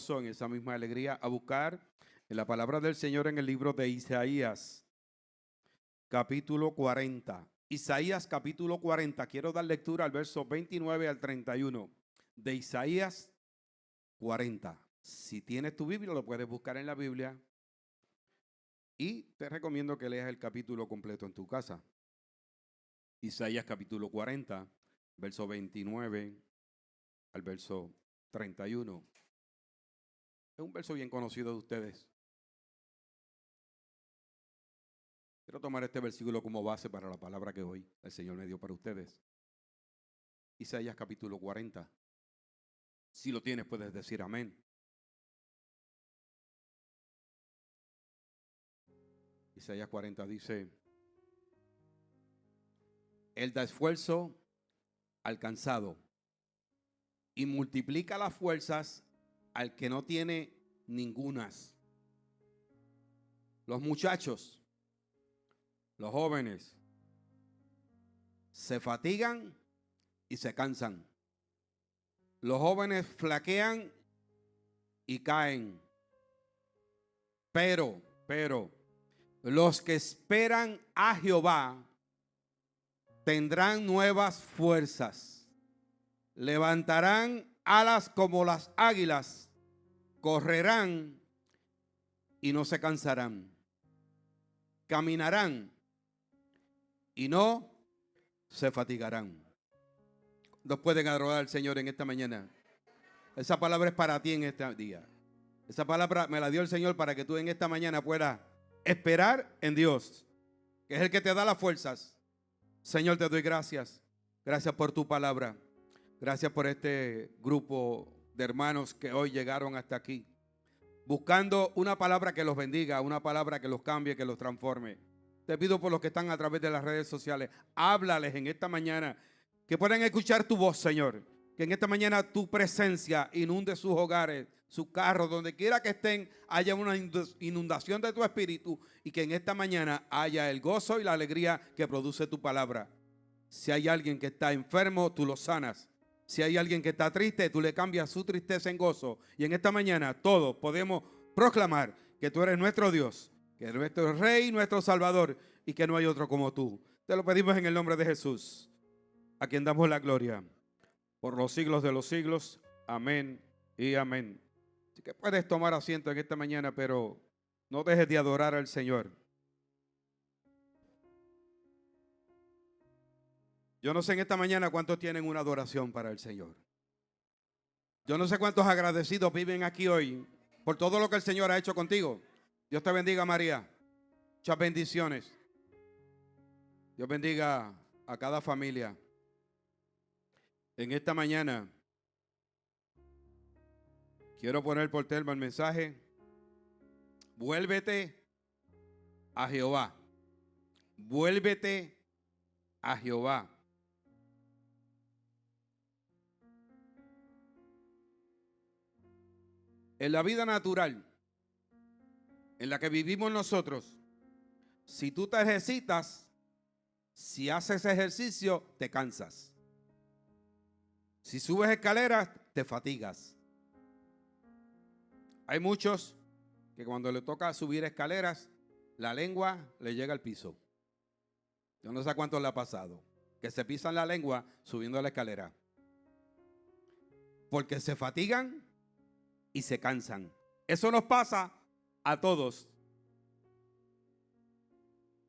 gozo, en esa misma alegría, a buscar en la palabra del Señor en el libro de Isaías, capítulo 40. Isaías, capítulo 40. Quiero dar lectura al verso 29 al 31 de Isaías 40. Si tienes tu Biblia, lo puedes buscar en la Biblia. Y te recomiendo que leas el capítulo completo en tu casa. Isaías, capítulo 40, verso 29 al verso 31. Es un verso bien conocido de ustedes. Quiero tomar este versículo como base para la palabra que hoy el Señor me dio para ustedes. Isaías capítulo 40. Si lo tienes, puedes decir amén. Isaías 40 dice: Él da esfuerzo al cansado y multiplica las fuerzas al que no tiene ningunas. Los muchachos, los jóvenes, se fatigan y se cansan. Los jóvenes flaquean y caen. Pero, los que esperan a Jehová tendrán nuevas fuerzas. Levantarán alas como las águilas. Correrán y no se cansarán. Caminarán y no se fatigarán. ¿Nos pueden adorar al Señor en esta mañana? Esa palabra es para ti en este día. Esa palabra me la dio el Señor para que tú en esta mañana puedas esperar en Dios, que es el que te da las fuerzas. Señor, te doy gracias. Gracias por tu palabra. Gracias por este grupo de hermanos que hoy llegaron hasta aquí, buscando una palabra que los bendiga, una palabra que los cambie, que los transforme. Te pido por los que están a través de las redes sociales, háblales en esta mañana, que puedan escuchar tu voz, Señor. Que en esta mañana tu presencia inunde sus hogares, sus carros, donde quiera que estén, haya una inundación de tu espíritu y que en esta mañana haya el gozo y la alegría que produce tu palabra. Si hay alguien que está enfermo, tú lo sanas. Si hay alguien que está triste, tú le cambias su tristeza en gozo. Y en esta mañana todos podemos proclamar que tú eres nuestro Dios, que eres nuestro Rey, nuestro Salvador y que no hay otro como tú. Te lo pedimos en el nombre de Jesús, a quien damos la gloria por los siglos de los siglos. Amén y amén. Así que puedes tomar asiento en esta mañana, pero no dejes de adorar al Señor. Yo no sé en esta mañana cuántos tienen una adoración para el Señor. Yo no sé cuántos agradecidos viven aquí hoy por todo lo que el Señor ha hecho contigo. Dios te bendiga, María. Muchas bendiciones. Dios bendiga a cada familia. En esta mañana quiero poner por tema el mensaje: vuélvete a Jehová. Vuélvete a Jehová. En la vida natural en la que vivimos nosotros, si tú te ejercitas, si haces ejercicio, te cansas. Si subes escaleras, te fatigas. Hay muchos que cuando le toca subir escaleras, la lengua le llega al piso. Yo no sé a cuánto le ha pasado, que se pisan la lengua subiendo la escalera, porque se fatigan y se cansan. Eso nos pasa a todos.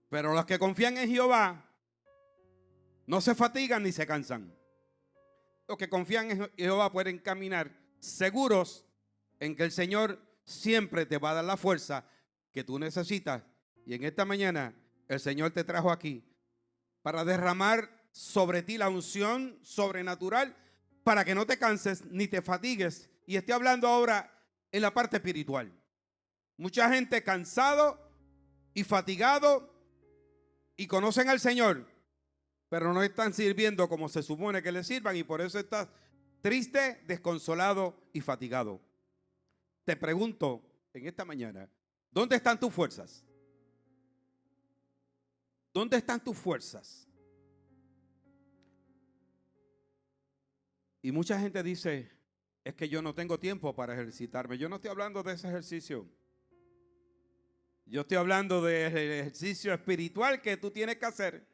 Pero los que confían en Jehová no se fatigan ni se cansan. Los que confían en Jehová pueden caminar seguros en que el Señor siempre te va a dar la fuerza que tú necesitas. Y en esta mañana el Señor te trajo aquí para derramar sobre ti la unción sobrenatural, para que no te canses ni te fatigues. Y estoy hablando ahora en la parte espiritual. Mucha gente cansado y fatigado y conocen al Señor, pero no están sirviendo como se supone que le sirvan, y por eso estás triste, desconsolado y fatigado. Te pregunto en esta mañana, ¿dónde están tus fuerzas? ¿Dónde están tus fuerzas? Y mucha gente dice, es que yo no tengo tiempo para ejercitarme. Yo no estoy hablando de ese ejercicio. Yo estoy hablando del ejercicio espiritual que tú tienes que hacer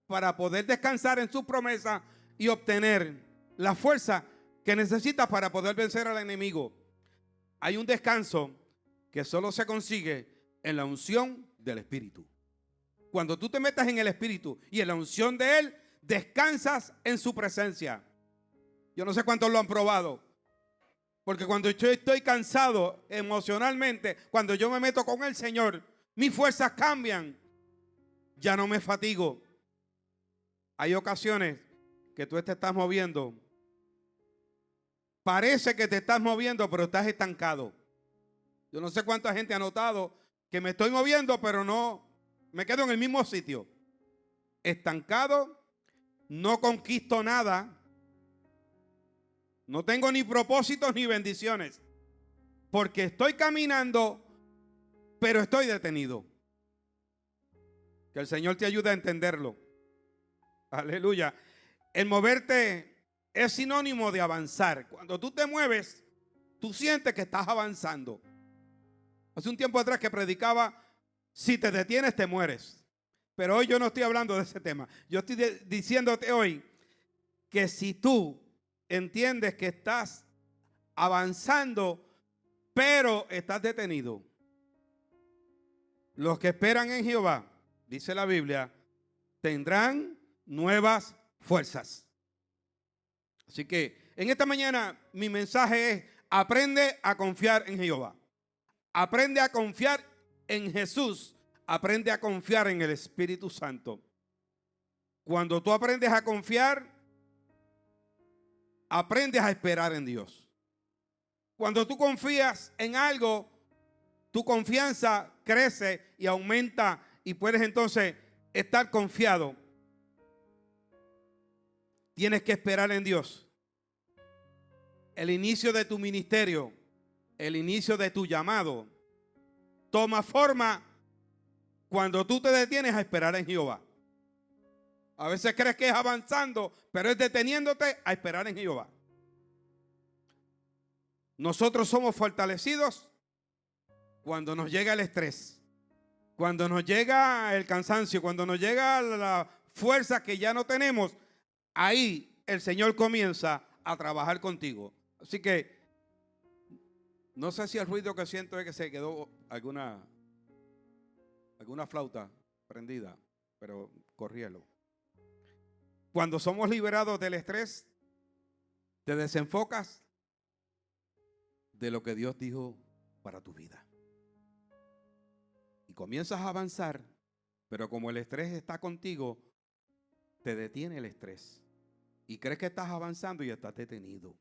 para poder descansar en su promesa y obtener la fuerza que necesitas para poder vencer al enemigo. Hay un descanso que solo se consigue en la unción del Espíritu. Cuando tú te metas en el Espíritu y en la unción de Él, descansas en su presencia. Yo no sé cuántos lo han probado. Porque cuando yo estoy cansado emocionalmente, cuando yo me meto con el Señor, mis fuerzas cambian. Ya no me fatigo. Hay ocasiones que tú te estás moviendo. Parece que te estás moviendo, pero estás estancado. Yo no sé cuánta gente ha notado que me estoy moviendo, pero no, me quedo en el mismo sitio. Estancado, no conquisto nada. No tengo ni propósitos ni bendiciones. Porque estoy caminando, pero estoy detenido. Que el Señor te ayude a entenderlo. Aleluya. El moverte es sinónimo de avanzar. Cuando tú te mueves, tú sientes que estás avanzando. Hace un tiempo atrás que predicaba, si te detienes te mueres. Pero hoy yo no estoy hablando de ese tema. Yo estoy diciéndote hoy que si tú entiendes que estás avanzando, pero estás detenido. Los que esperan en Jehová, dice la Biblia, tendrán nuevas fuerzas. Así que en esta mañana mi mensaje es: aprende a confiar en Jehová. Aprende a confiar en Jesús. Aprende a confiar en el Espíritu Santo. Cuando tú aprendes a confiar, aprendes a esperar en Dios. Cuando tú confías en algo, tu confianza crece y aumenta y puedes entonces estar confiado. Tienes que esperar en Dios. El inicio de tu ministerio, el inicio de tu llamado, toma forma cuando tú te detienes a esperar en Jehová. A veces crees que es avanzando, pero es deteniéndote a esperar en Jehová. Nosotros somos fortalecidos cuando nos llega el estrés, cuando nos llega el cansancio, cuando nos llega la fuerza que ya no tenemos. Ahí el Señor comienza a trabajar contigo. Así que no sé si el ruido que siento es que se quedó alguna flauta prendida, pero corríelo. Cuando somos liberados del estrés, te desenfocas de lo que Dios dijo para tu vida. Y comienzas a avanzar, pero como el estrés está contigo, te detiene el estrés. Y crees que estás avanzando y estás detenido.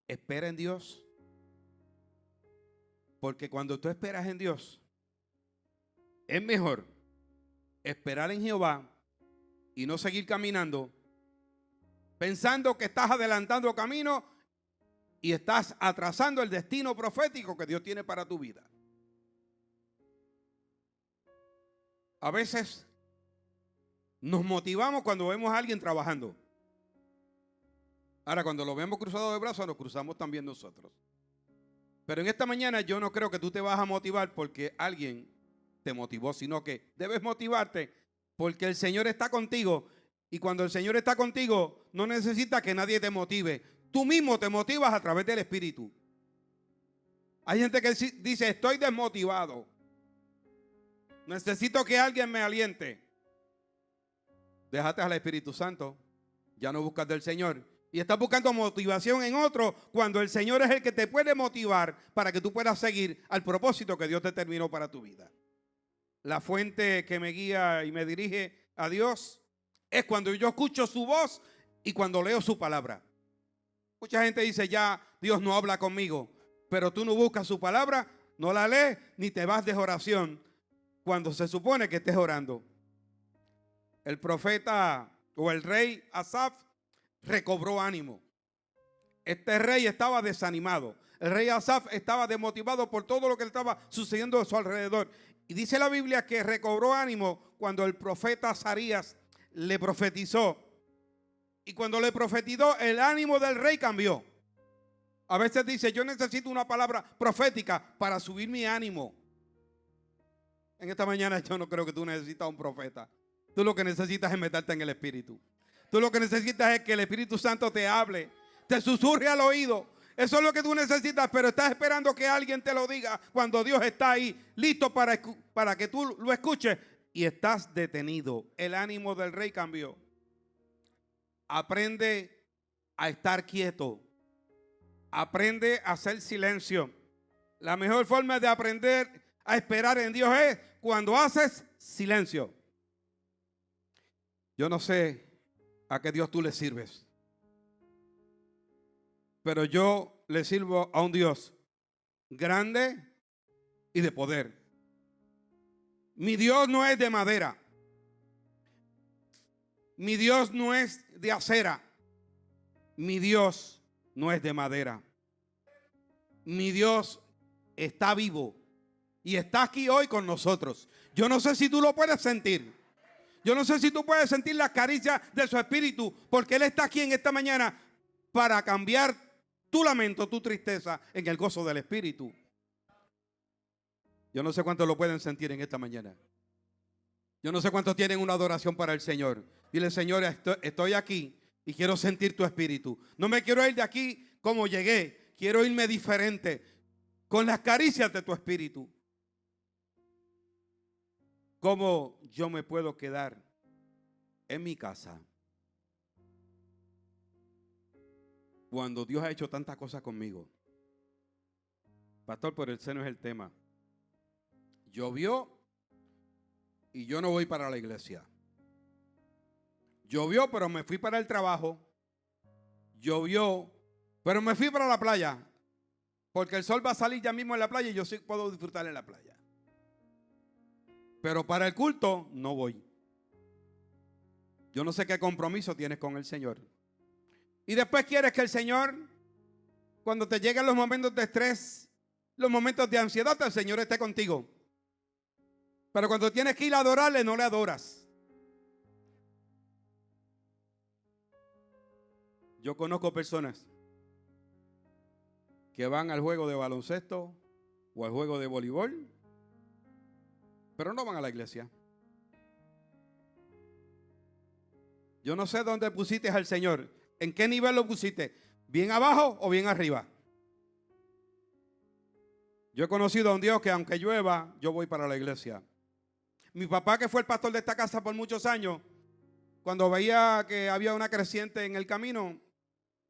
Espera en Dios. Porque cuando tú esperas en Dios, es mejor esperar en Jehová y no seguir caminando pensando que estás adelantando camino y estás atrasando el destino profético que Dios tiene para tu vida. A veces nos motivamos cuando vemos a alguien trabajando. Ahora, cuando lo vemos cruzado de brazos, nos cruzamos también nosotros. Pero en esta mañana yo no creo que tú te vas a motivar porque alguien te motivó, sino que debes motivarte porque el Señor está contigo. Y cuando el Señor está contigo, no necesita que nadie te motive. Tú mismo te motivas a través del Espíritu. Hay gente que dice, estoy desmotivado. Necesito que alguien me aliente. Déjate al Espíritu Santo. Ya no buscas del Señor. Y estás buscando motivación en otro cuando el Señor es el que te puede motivar para que tú puedas seguir al propósito que Dios determinó para tu vida. La fuente que me guía y me dirige a Dios es cuando yo escucho su voz y cuando leo su palabra. Mucha gente dice, ya Dios no habla conmigo, pero tú no buscas su palabra, no la lees ni te vas de oración cuando se supone que estés orando. El profeta o el rey Asaf recobró ánimo. Este rey estaba desanimado. El rey Asaf estaba desmotivado por todo lo que le estaba sucediendo a su alrededor. Y dice la Biblia que recobró ánimo cuando el profeta Azarías le profetizó. Y cuando le profetizó, el ánimo del rey cambió. A veces dice, yo necesito una palabra profética para subir mi ánimo. En esta mañana yo no creo que tú necesitas un profeta. Tú lo que necesitas es meterte en el Espíritu. Tú lo que necesitas es que el Espíritu Santo te hable, te susurre al oído. Eso es lo que tú necesitas, pero estás esperando que alguien te lo diga cuando Dios está ahí, listo para que tú lo escuches, y estás detenido. El ánimo del rey cambió. Aprende a estar quieto. Aprende a hacer silencio. La mejor forma de aprender a esperar en Dios es cuando haces silencio. Yo no sé a qué Dios tú le sirves, pero yo le sirvo a un Dios grande y de poder. Mi Dios no es de madera. Mi Dios no es de acera. Mi Dios no es de madera. Mi Dios está vivo y está aquí hoy con nosotros. Yo no sé si tú lo puedes sentir. Yo no sé si tú puedes sentir la caricia de su espíritu, porque Él está aquí en esta mañana para cambiar tu lamento, tu tristeza en el gozo del espíritu. Yo no sé cuántos lo pueden sentir en esta mañana. Yo no sé cuántos tienen una adoración para el Señor. Dile, Señor, estoy aquí y quiero sentir tu espíritu. No me quiero ir de aquí como llegué. Quiero irme diferente, con las caricias de tu espíritu. ¿Cómo yo me puedo quedar en mi casa cuando Dios ha hecho tantas cosas conmigo? Pastor, pero ese no es el tema. Llovió y yo no voy para la iglesia. Llovió, pero me fui para el trabajo. Llovió, pero me fui para la playa, porque el sol va a salir ya mismo en la playa y yo sí puedo disfrutar en la playa. Pero para el culto no voy. Yo no sé qué compromiso tienes con el Señor. Y después quieres que el Señor, cuando te lleguen los momentos de estrés, los momentos de ansiedad, el Señor esté contigo. Pero cuando tienes que ir a adorarle, no le adoras. Yo conozco personas que van al juego de baloncesto o al juego de voleibol, pero no van a la iglesia. Yo no sé dónde pusiste al Señor. ¿En qué nivel lo pusiste? ¿Bien abajo o bien arriba? Yo he conocido a un Dios que aunque llueva, yo voy para la iglesia. Mi papá, que fue el pastor de esta casa por muchos años, cuando veía que había una creciente en el camino,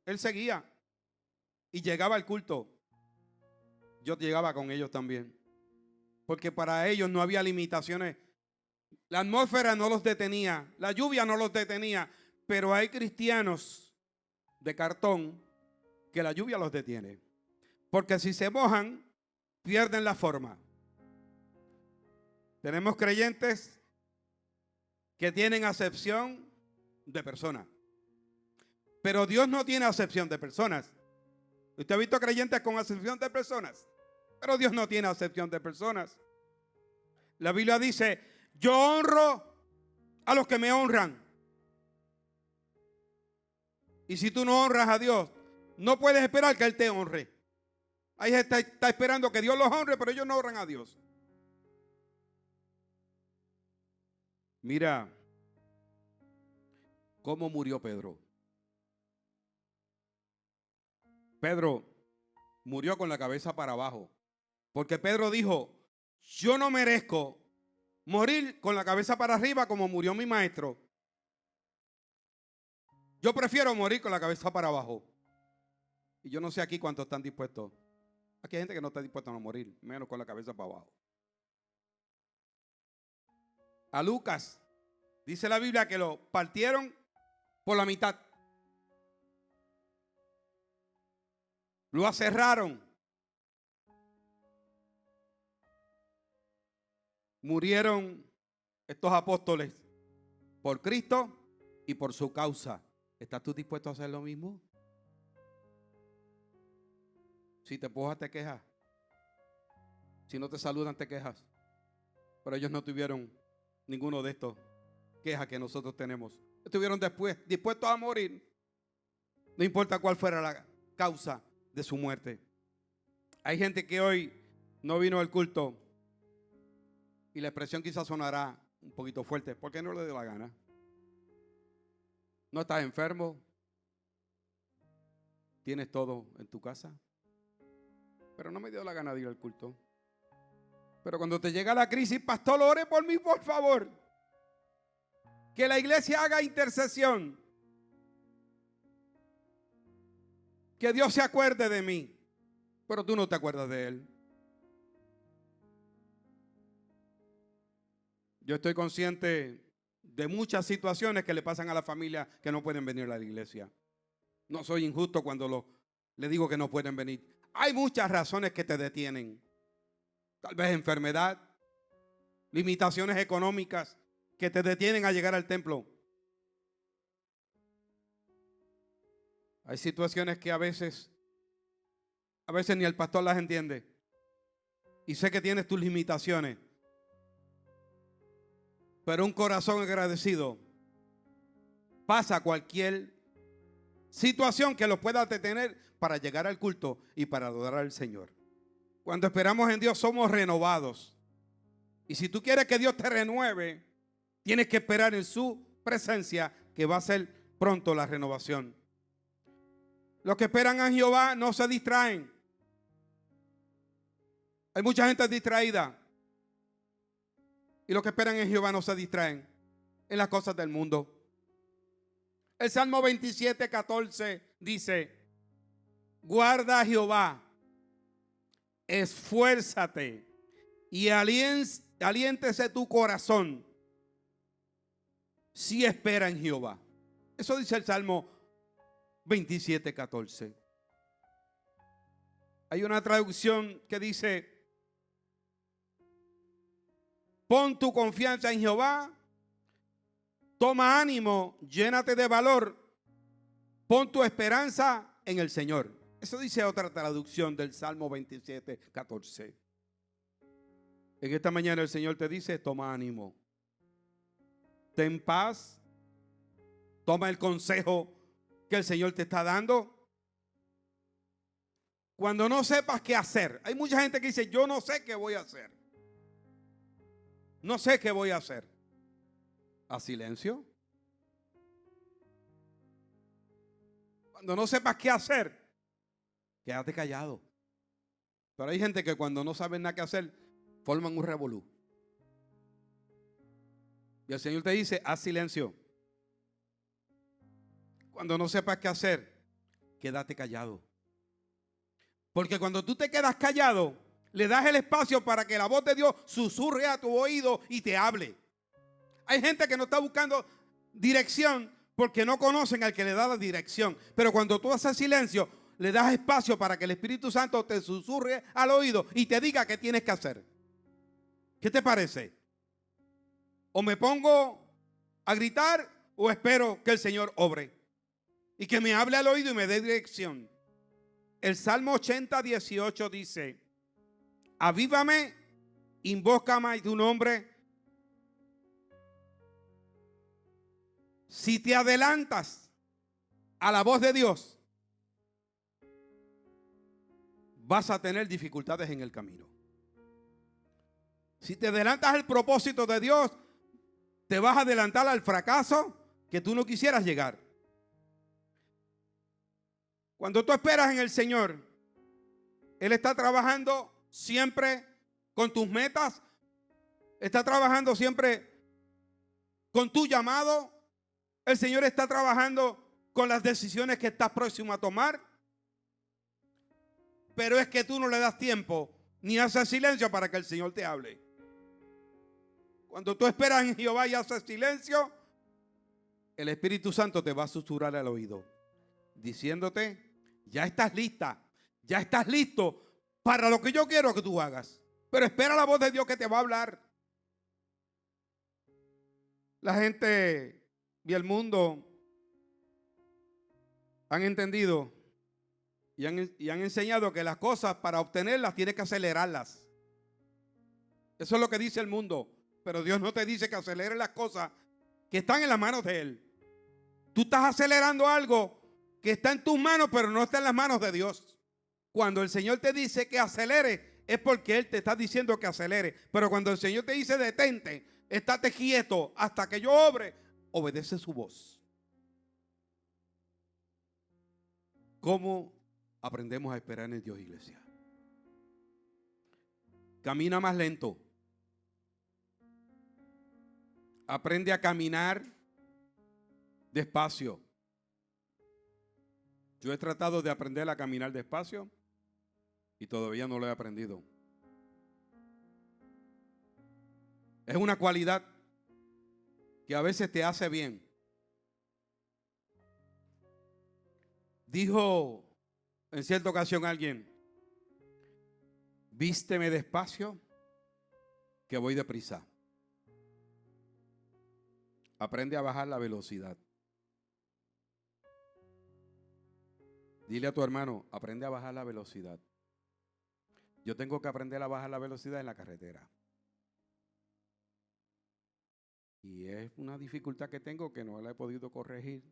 él seguía y llegaba al culto. Yo llegaba con ellos también, porque para ellos no había limitaciones. La atmósfera no los detenía, la lluvia no los detenía, pero hay cristianos de cartón que la lluvia los detiene, porque si se mojan, pierden la forma. Tenemos creyentes que tienen acepción de personas, pero Dios no tiene acepción de personas. Usted ha visto creyentes con acepción de personas, pero Dios no tiene acepción de personas. La Biblia dice: yo honro a los que me honran. Y si tú no honras a Dios, no puedes esperar que Él te honre. Ahí está esperando que Dios los honre, pero ellos no honran a Dios. Mira cómo murió Pedro. Pedro murió con la cabeza para abajo, porque Pedro dijo: yo no merezco morir con la cabeza para arriba como murió mi maestro. Yo prefiero morir con la cabeza para abajo. Y yo no sé aquí cuántos están dispuestos. Aquí hay gente que no está dispuesta a no morir, menos con la cabeza para abajo. A Lucas, dice la Biblia, que lo partieron por la mitad. Lo aserraron. Murieron estos apóstoles por Cristo y por su causa. ¿Estás tú dispuesto a hacer lo mismo? Si te empujas, te quejas. Si no te saludan, te quejas. Pero ellos no tuvieron ninguno de estos quejas que nosotros tenemos. Estuvieron dispuestos a morir. No importa cuál fuera la causa. de su muerte. Hay gente que hoy no vino al culto y la expresión quizás sonará un poquito fuerte, porque no le dio la gana. No estás enfermo, tienes todo en tu casa, pero no me dio la gana de ir al culto. Pero cuando te llega la crisis, pastor, ore por mí, por favor. Que la iglesia haga intercesión. Que Dios se acuerde de mí. Pero tú no te acuerdas de Él. Yo estoy consciente de muchas situaciones que le pasan a la familia que no pueden venir a la iglesia. No soy injusto cuando le digo que no pueden venir. Hay muchas razones que te detienen. Tal vez enfermedad, limitaciones económicas que te detienen a llegar al templo. Hay situaciones que a veces ni el pastor las entiende. Y sé que tienes tus limitaciones. Pero un corazón agradecido pasa cualquier situación que los pueda detener para llegar al culto y para adorar al Señor. Cuando esperamos en Dios somos renovados. Y si tú quieres que Dios te renueve, tienes que esperar en su presencia, que va a ser pronto la renovación. Los que esperan a Jehová no se distraen. Hay mucha gente distraída. Y los que esperan en Jehová no se distraen en las cosas del mundo. El Salmo 27:14 dice: guarda a Jehová, esfuérzate y aliéntese tu corazón si espera en Jehová. Eso dice el Salmo 27:14. Hay una traducción que dice: pon tu confianza en Jehová, toma ánimo, llénate de valor, pon tu esperanza en el Señor. Eso dice otra traducción del Salmo 27:14. En esta mañana el Señor te dice: toma ánimo, ten paz, toma el consejo que el Señor te está dando. Cuando no sepas qué hacer, hay mucha gente que dice: yo no sé qué voy a hacer. No sé qué voy a hacer. A silencio. Cuando no sepas qué hacer, quédate callado. Pero hay gente que cuando no saben nada que hacer, forman un revolú. Y el Señor te dice: haz silencio. Cuando no sepas qué hacer, quédate callado. Porque cuando tú te quedas callado, le das el espacio para que la voz de Dios susurre a tu oído y te hable. Hay gente que no está buscando dirección porque no conocen al que le da la dirección. Pero cuando tú haces silencio, le das espacio para que el Espíritu Santo te susurre al oído y te diga qué tienes que hacer. ¿Qué te parece? O me pongo a gritar o espero que el Señor obre y que me hable al oído y me dé dirección. El Salmo 80:18 dice: avívame, invócame tu nombre. Si te adelantas a la voz de Dios, vas a tener dificultades en el camino. Si te adelantas al propósito de Dios, te vas a adelantar al fracaso que tú no quisieras llegar. Cuando tú esperas en el Señor, Él está trabajando siempre con tus metas, está trabajando siempre con tu llamado. El Señor está trabajando con las decisiones que estás próximo a tomar. Pero es que tú no le das tiempo ni haces silencio para que el Señor te hable. Cuando tú esperas en Jehová y haces silencio, el Espíritu Santo te va a susurrar al oído, diciéndote: ya estás lista, ya estás listo para lo que yo quiero que tú hagas. Pero espera la voz de Dios que te va a hablar. La gente y el mundo han entendido y han enseñado que las cosas, para obtenerlas, tienes que acelerarlas. Eso es lo que dice el mundo. Pero Dios no te dice que aceleres las cosas que están en las manos de Él. Tú estás acelerando algo que está en tus manos, pero no está en las manos de Dios. Cuando el Señor te dice que acelere, es porque Él te está diciendo que acelere. Pero cuando el Señor te dice detente, estate quieto hasta que yo obre, obedece su voz. ¿Cómo aprendemos a esperar en Dios, iglesia? Camina más lento. Aprende a caminar despacio. Yo he tratado de aprender a caminar despacio y todavía no lo he aprendido. Es una cualidad que a veces te hace bien. Dijo en cierta ocasión alguien: vísteme despacio, que voy deprisa. Aprende a bajar la velocidad. Dile a tu hermano: aprende a bajar la velocidad. Yo tengo que aprender a bajar la velocidad en la carretera. Y es una dificultad que tengo que no la he podido corregir.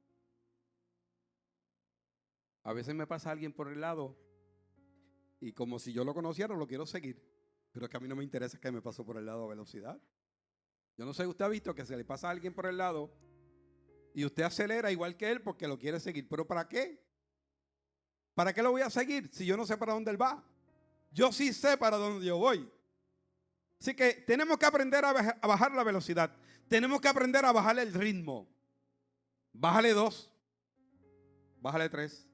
A veces me pasa alguien por el lado y como si yo lo conociera lo quiero seguir. Pero es que a mí no me interesa que me pasó por el lado a velocidad. Yo no sé, usted ha visto que se le pasa a alguien por el lado y usted acelera igual que él porque lo quiere seguir. ¿Pero para qué? ¿Para qué lo voy a seguir si yo no sé para dónde él va? Yo sí sé para dónde yo voy. Así que tenemos que aprender a bajar la velocidad. Tenemos que aprender a bajar el ritmo. Bájale 2. Bájale 3.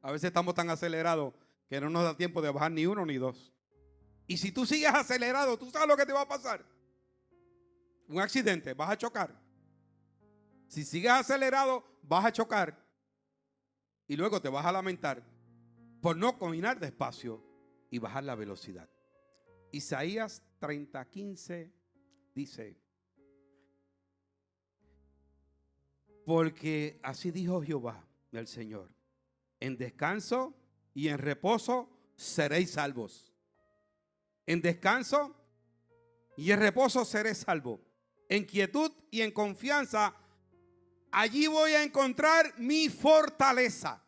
A veces estamos tan acelerados que no nos da tiempo de bajar ni 1 ni 2. Y si tú sigues acelerado, ¿tú sabes lo que te va a pasar? Un accidente, vas a chocar. Si sigues acelerado, vas a chocar. Y luego te vas a lamentar por no caminar despacio y bajar la velocidad. Isaías 30:15 dice: porque así dijo Jehová, el Señor, en descanso y en reposo seréis salvos. En descanso y en reposo seré salvo. En quietud y en confianza, allí voy a encontrar mi fortaleza.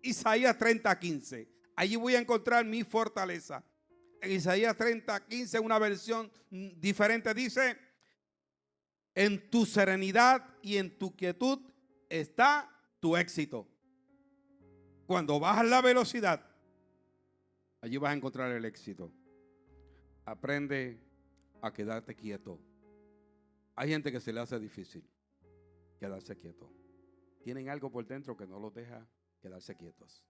Isaías 30:15. Allí voy a encontrar mi fortaleza. En Isaías 30:15, una versión diferente dice: en tu serenidad y en tu quietud está tu éxito. Cuando bajas la velocidad, allí vas a encontrar el éxito. Aprende a quedarte quieto. Hay gente que se le hace difícil quedarse quieto. Tienen algo por dentro que no los deja quedarse quietos.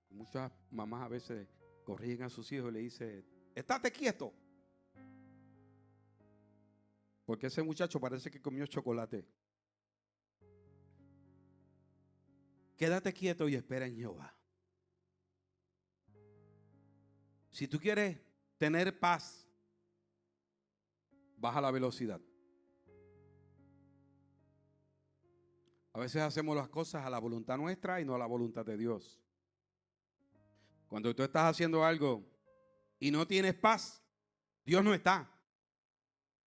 Muchas mamás a veces corrigen a sus hijos y le dicen: estate quieto. Porque ese muchacho parece que comió chocolate. Quédate quieto y espera en Jehová. Si tú quieres tener paz, baja la velocidad. A veces hacemos las cosas a la voluntad nuestra y no a la voluntad de Dios. Cuando tú estás haciendo algo y no tienes paz, Dios no está.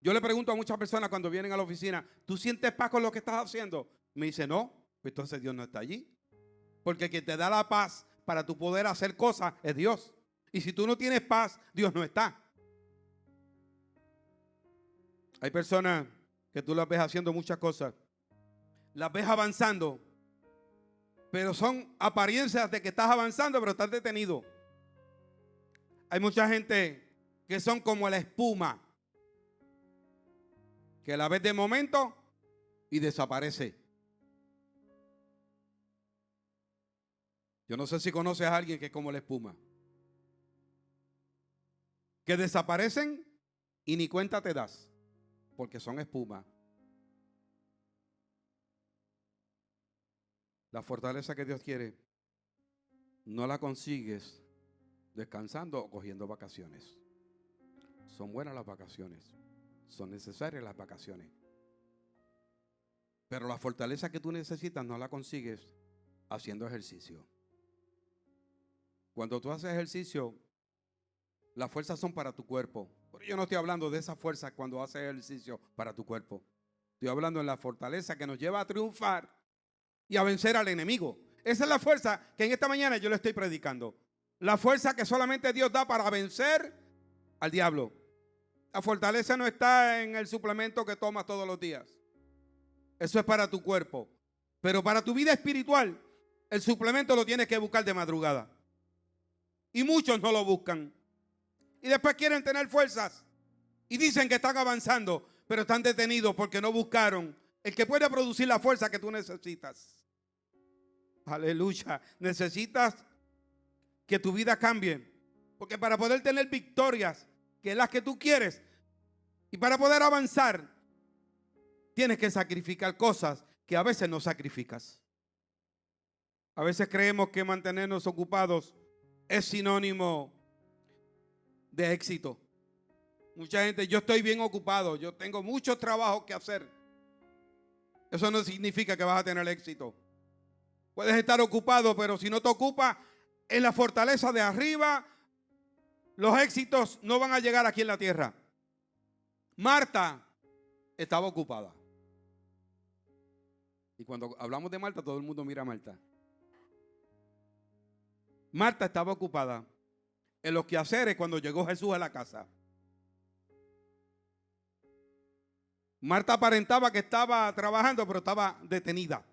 Yo le pregunto a muchas personas cuando vienen a la oficina: ¿tú sientes paz con lo que estás haciendo? Me dice: no, pues entonces Dios no está allí. Porque quien te da la paz para tu poder hacer cosas es Dios. Y si tú no tienes paz, Dios no está. Hay personas que tú las ves haciendo muchas cosas, las ves avanzando, pero son apariencias de que estás avanzando, pero estás detenido. Hay mucha gente que son como la espuma, que la ves de momento y desaparece. Yo no sé si conoces a alguien que es como la espuma, que desaparecen y ni cuenta te das, porque son espuma. La fortaleza que Dios quiere no la consigues descansando o cogiendo vacaciones. Son buenas las vacaciones, son necesarias las vacaciones, pero la fortaleza que tú necesitas no la consigues haciendo ejercicio. Cuando tú haces ejercicio, las fuerzas son para tu cuerpo. Pero yo no estoy hablando de esa fuerza cuando haces ejercicio para tu cuerpo. Estoy hablando de la fortaleza que nos lleva a triunfar y a vencer al enemigo. Esa es la fuerza que en esta mañana yo le estoy predicando. La fuerza que solamente Dios da para vencer al diablo. La fortaleza no está en el suplemento que tomas todos los días. Eso es para tu cuerpo. Pero para tu vida espiritual, el suplemento lo tienes que buscar de madrugada. Y muchos no lo buscan. Y después quieren tener fuerzas. Y dicen que están avanzando, pero están detenidos porque no buscaron el que puede producir la fuerza que tú necesitas. Aleluya. Necesitas que tu vida cambie. Porque para poder tener victorias, que es las que tú quieres, y para poder avanzar, tienes que sacrificar cosas que a veces no sacrificas. A veces creemos que mantenernos ocupados es sinónimo de éxito. Mucha gente, yo estoy bien ocupado, yo tengo mucho trabajo que hacer. Eso no significa que vas a tener éxito. Puedes estar ocupado, pero si no te ocupas en la fortaleza de arriba, los éxitos no van a llegar aquí en la tierra. Marta estaba ocupada. Y cuando hablamos de Marta, todo el mundo mira a Marta. Marta estaba ocupada en los quehaceres cuando llegó Jesús a la casa. Marta aparentaba que estaba trabajando, pero estaba detenida.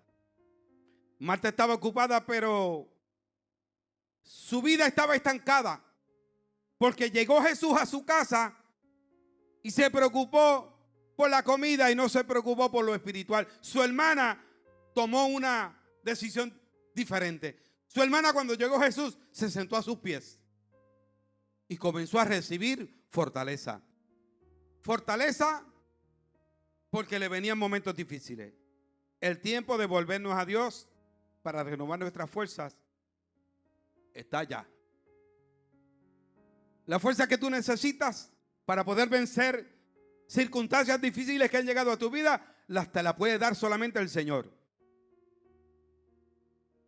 Marta estaba ocupada, pero su vida estaba estancada. Porque llegó Jesús a su casa y se preocupó por la comida y no se preocupó por lo espiritual. Su hermana tomó una decisión diferente. Su hermana, cuando llegó Jesús, se sentó a sus pies y comenzó a recibir fortaleza. Fortaleza porque le venían momentos difíciles. El tiempo de volvernos a Dios para renovar nuestras fuerzas está allá. La fuerza que tú necesitas para poder vencer circunstancias difíciles que han llegado a tu vida, te la puede dar solamente el Señor.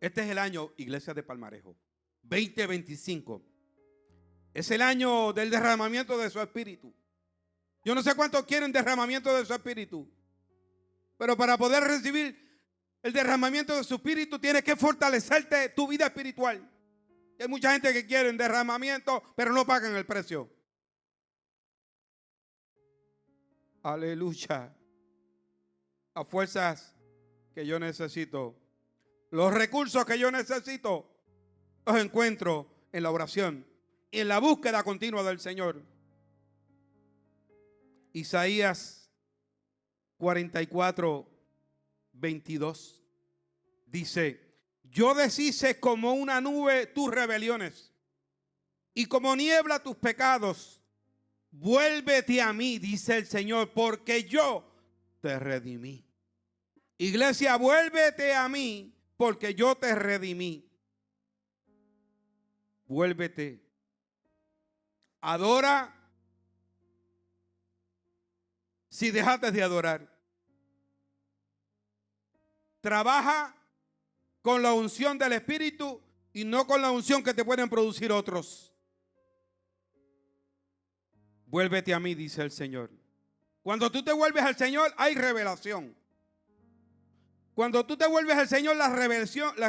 Este es el año, Iglesia de Palmarejo, 2025. Es el año del derramamiento de su espíritu. Yo no sé cuántos quieren derramamiento de su espíritu, pero para poder recibir el derramamiento de su espíritu tienes que fortalecerte tu vida espiritual. Hay mucha gente que quiere derramamiento, pero no pagan el precio. Aleluya. Las fuerzas que yo necesito, los recursos que yo necesito, los encuentro en la oración y en la búsqueda continua del Señor. Isaías 44, 22 dice: yo deshice como una nube tus rebeliones y como niebla tus pecados. Vuélvete a mí, dice el Señor, porque yo te redimí. Iglesia, vuélvete a mí, porque yo te redimí. Vuélvete. Adora si dejaste de adorar. Trabaja con la unción del Espíritu y no con la unción que te pueden producir otros. Vuélvete a mí, dice el Señor. Cuando tú te vuelves al Señor, hay revelación. Cuando tú te vuelves al Señor, la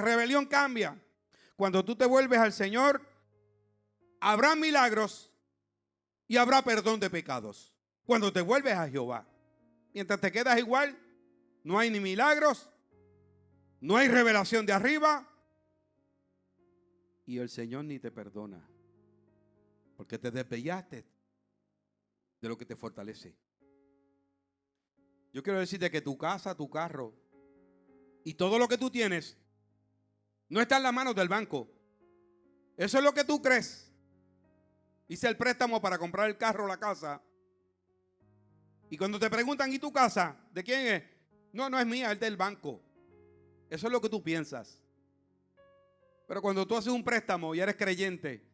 rebelión cambia. Cuando tú te vuelves al Señor, habrá milagros y habrá perdón de pecados. Cuando te vuelves a Jehová. Mientras te quedas igual, no hay ni milagros, no hay revelación de arriba, y el Señor ni te perdona, porque te desviaste de lo que te fortalece. Yo quiero decirte que tu casa, tu carro y todo lo que tú tienes no está en las manos del banco. Eso es lo que tú crees. Hice el préstamo para comprar el carro o la casa. Y cuando te preguntan, ¿y tu casa? ¿De quién es? No, no es mía, es del banco. Eso es lo que tú piensas. Pero cuando tú haces un préstamo y eres creyente,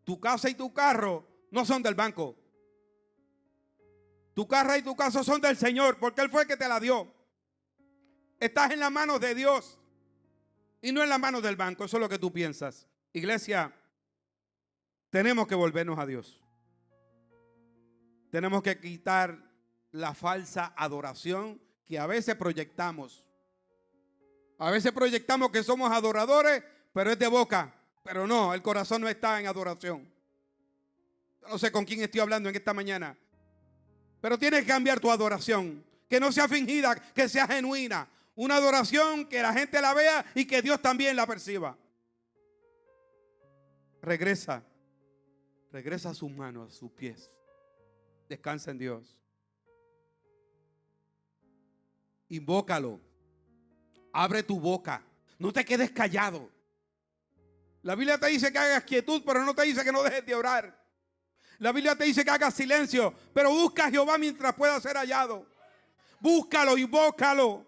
tu casa y tu carro no son del banco. Tu casa y tu casa son del Señor, porque Él fue el que te la dio. Estás en las manos de Dios y no en las manos del banco. Eso es lo que tú piensas. Iglesia, tenemos que volvernos a Dios. Tenemos que quitar la falsa adoración que a veces proyectamos. A veces proyectamos que somos adoradores, pero es de boca. Pero no, el corazón no está en adoración. No sé con quién estoy hablando en esta mañana. Pero tienes que cambiar tu adoración. Que no sea fingida, que sea genuina. Una adoración que la gente la vea y que Dios también la perciba. Regresa a sus manos, a sus pies. Descansa en Dios. Invócalo. Abre tu boca. No te quedes callado. La Biblia te dice que hagas quietud, pero no te dice que no dejes de orar. La Biblia te dice que hagas silencio, pero busca a Jehová mientras pueda ser hallado. Búscalo, invócalo.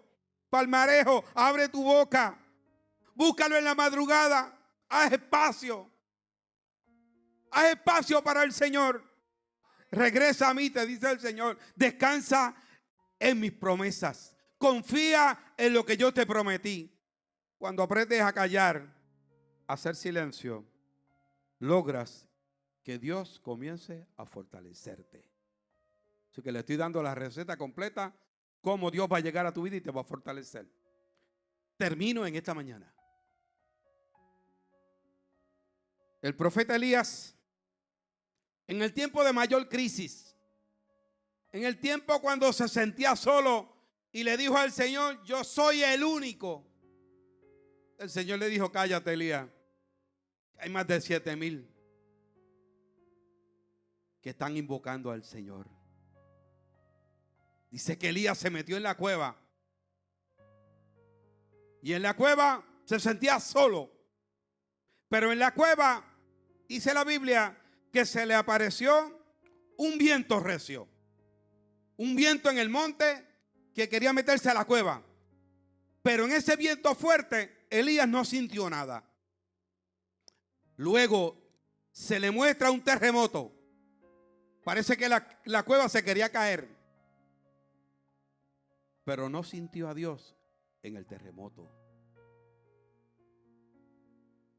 Palmarejo, abre tu boca. Búscalo en la madrugada. Haz espacio. Haz espacio para el Señor. Regresa a mí, te dice el Señor. Descansa en mis promesas. Confía en lo que yo te prometí. Cuando aprendes a callar, a hacer silencio, logras que Dios comience a fortalecerte. Así que le estoy dando la receta completa, cómo Dios va a llegar a tu vida y te va a fortalecer. Termino en esta mañana. El profeta Elías, en el tiempo de mayor crisis, en el tiempo cuando se sentía solo y le dijo al Señor, yo soy el único. El Señor le dijo, cállate, Elías. Hay más de 7,000 que están invocando al Señor. Dice que Elías se metió en la cueva. Y en la cueva se sentía solo. Pero en la cueva, dice la Biblia, que se le apareció un viento recio. Un viento en el monte que quería meterse a la cueva. Pero en ese viento fuerte, Elías no sintió nada. Luego se le muestra un terremoto. Parece que la cueva se quería caer. Pero no sintió a Dios en el terremoto.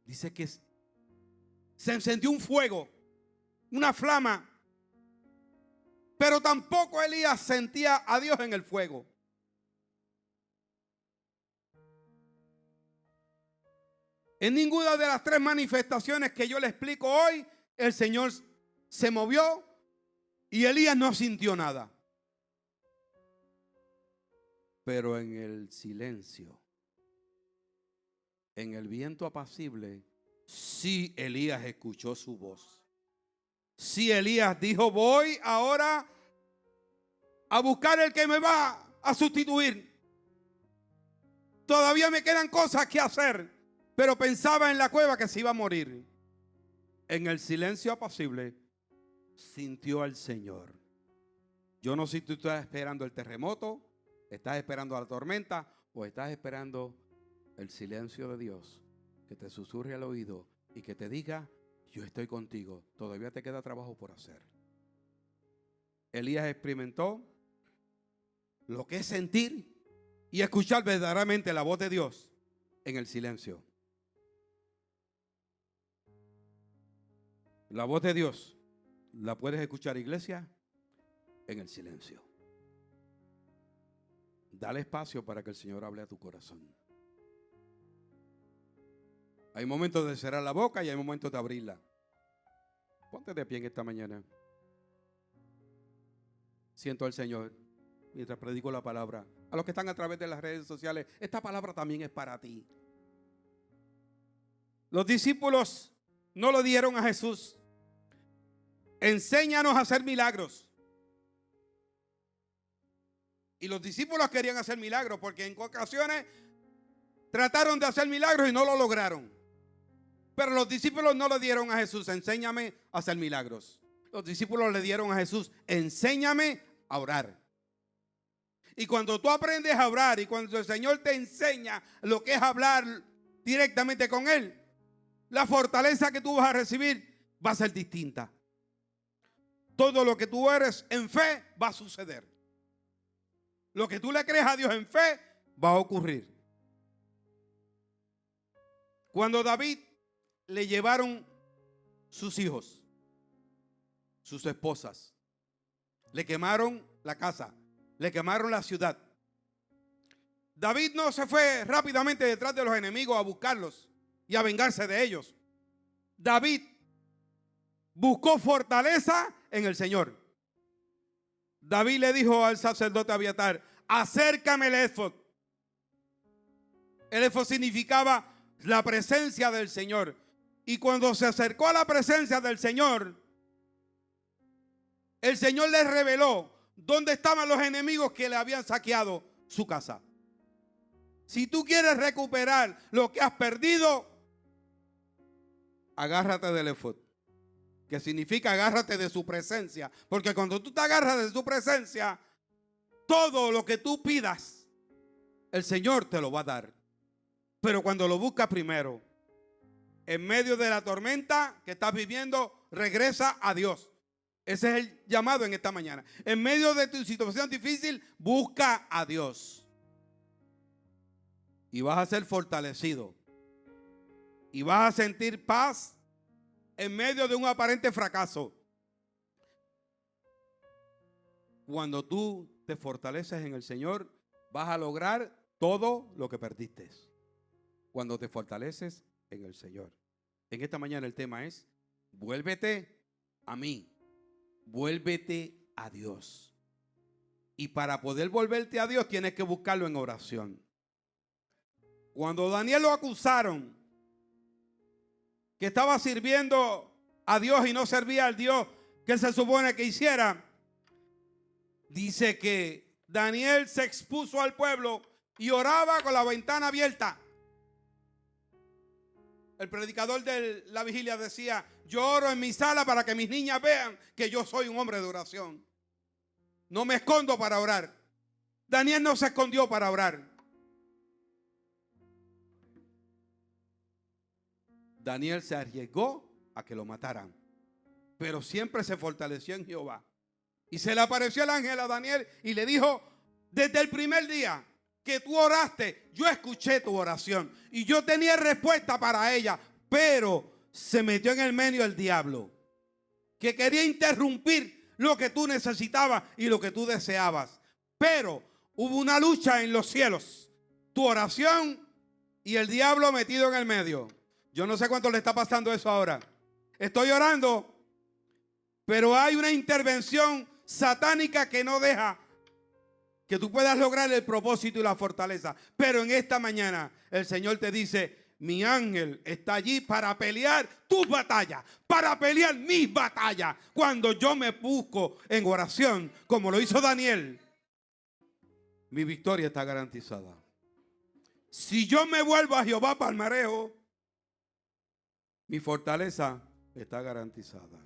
Dice que se encendió un fuego, una flama. Pero tampoco Elías sentía a Dios en el fuego. En ninguna de las tres manifestaciones que yo le explico hoy, el Señor se movió y Elías no sintió nada. Pero en el silencio, en el viento apacible, sí Elías escuchó su voz. Sí Elías dijo, voy ahora a buscar el que me va a sustituir. Todavía me quedan cosas que hacer, pero pensaba en la cueva que se iba a morir. En el silencio apacible sintió al Señor. Yo no sé si tú estás esperando el terremoto, estás esperando la tormenta o estás esperando el silencio de Dios que te susurre al oído y que te diga, yo estoy contigo, todavía te queda trabajo por hacer. Elías experimentó lo que es sentir y escuchar verdaderamente la voz de Dios en el silencio. La voz de Dios la puedes escuchar, iglesia, en el silencio. Dale espacio para que el Señor hable a tu corazón. Hay momentos de cerrar la boca y hay momentos de abrirla. Ponte de pie en esta mañana. Siento al Señor mientras predico la palabra. A los que están a través de las redes sociales, esta palabra también es para ti. Los discípulos no lo dieron a Jesús. Enséñanos a hacer milagros. Y los discípulos querían hacer milagros porque en ocasiones trataron de hacer milagros y no lo lograron. Pero los discípulos no le dieron a Jesús, enséñame a hacer milagros. Los discípulos le dieron a Jesús, enséñame a orar. Y cuando tú aprendes a orar y cuando el Señor te enseña lo que es hablar directamente con Él, la fortaleza que tú vas a recibir va a ser distinta. Todo lo que tú eres en fe va a suceder. Lo que tú le crees a Dios en fe va a ocurrir. Cuando David le llevaron sus hijos, sus esposas, le quemaron la casa, le quemaron la ciudad. David no se fue rápidamente detrás de los enemigos a buscarlos y a vengarse de ellos. David buscó fortaleza en el Señor. David le dijo al sacerdote Abiatar: acércame el éfod. El éfod significaba la presencia del Señor. Y cuando se acercó a la presencia del Señor, el Señor le reveló dónde estaban los enemigos que le habían saqueado su casa. Si tú quieres recuperar lo que has perdido, agárrate del éfod, que significa agárrate de su presencia. Porque cuando tú te agarras de su presencia, todo lo que tú pidas, el Señor te lo va a dar. Pero cuando lo buscas primero, en medio de la tormenta que estás viviendo, regresa a Dios. Ese es el llamado en esta mañana. En medio de tu situación difícil, busca a Dios. Y vas a ser fortalecido. Y vas a sentir paz en medio de un aparente fracaso. Cuando tú te fortaleces en el Señor, vas a lograr todo lo que perdiste. Cuando te fortaleces en el Señor. En esta mañana el tema es: vuélvete a mí. Vuélvete a Dios. Y para poder volverte a Dios tienes que buscarlo en oración. Cuando Daniel lo acusaron que estaba sirviendo a Dios y no servía al Dios que se supone que hiciera, dice que Daniel se expuso al pueblo y oraba con la ventana abierta. El predicador de la vigilia decía: yo oro en mi sala para que mis niñas vean que yo soy un hombre de oración. No me escondo para orar. Daniel no se escondió para orar. Daniel se arriesgó a que lo mataran, pero siempre se fortaleció en Jehová. Y se le apareció el ángel a Daniel y le dijo: desde el primer día que tú oraste, yo escuché tu oración y yo tenía respuesta para ella, pero se metió en el medio el diablo, que quería interrumpir lo que tú necesitabas y lo que tú deseabas. Pero hubo una lucha en los cielos, tu oración y el diablo metido en el medio. Yo no sé cuánto le está pasando eso ahora. Estoy orando, pero hay una intervención satánica que no deja que tú puedas lograr el propósito y la fortaleza. Pero en esta mañana el Señor te dice: mi ángel está allí para pelear tus batallas, para pelear mis batallas. Cuando yo me busco en oración, como lo hizo Daniel, mi victoria está garantizada. Si yo me vuelvo a Jehová palmarejo, mi fortaleza está garantizada.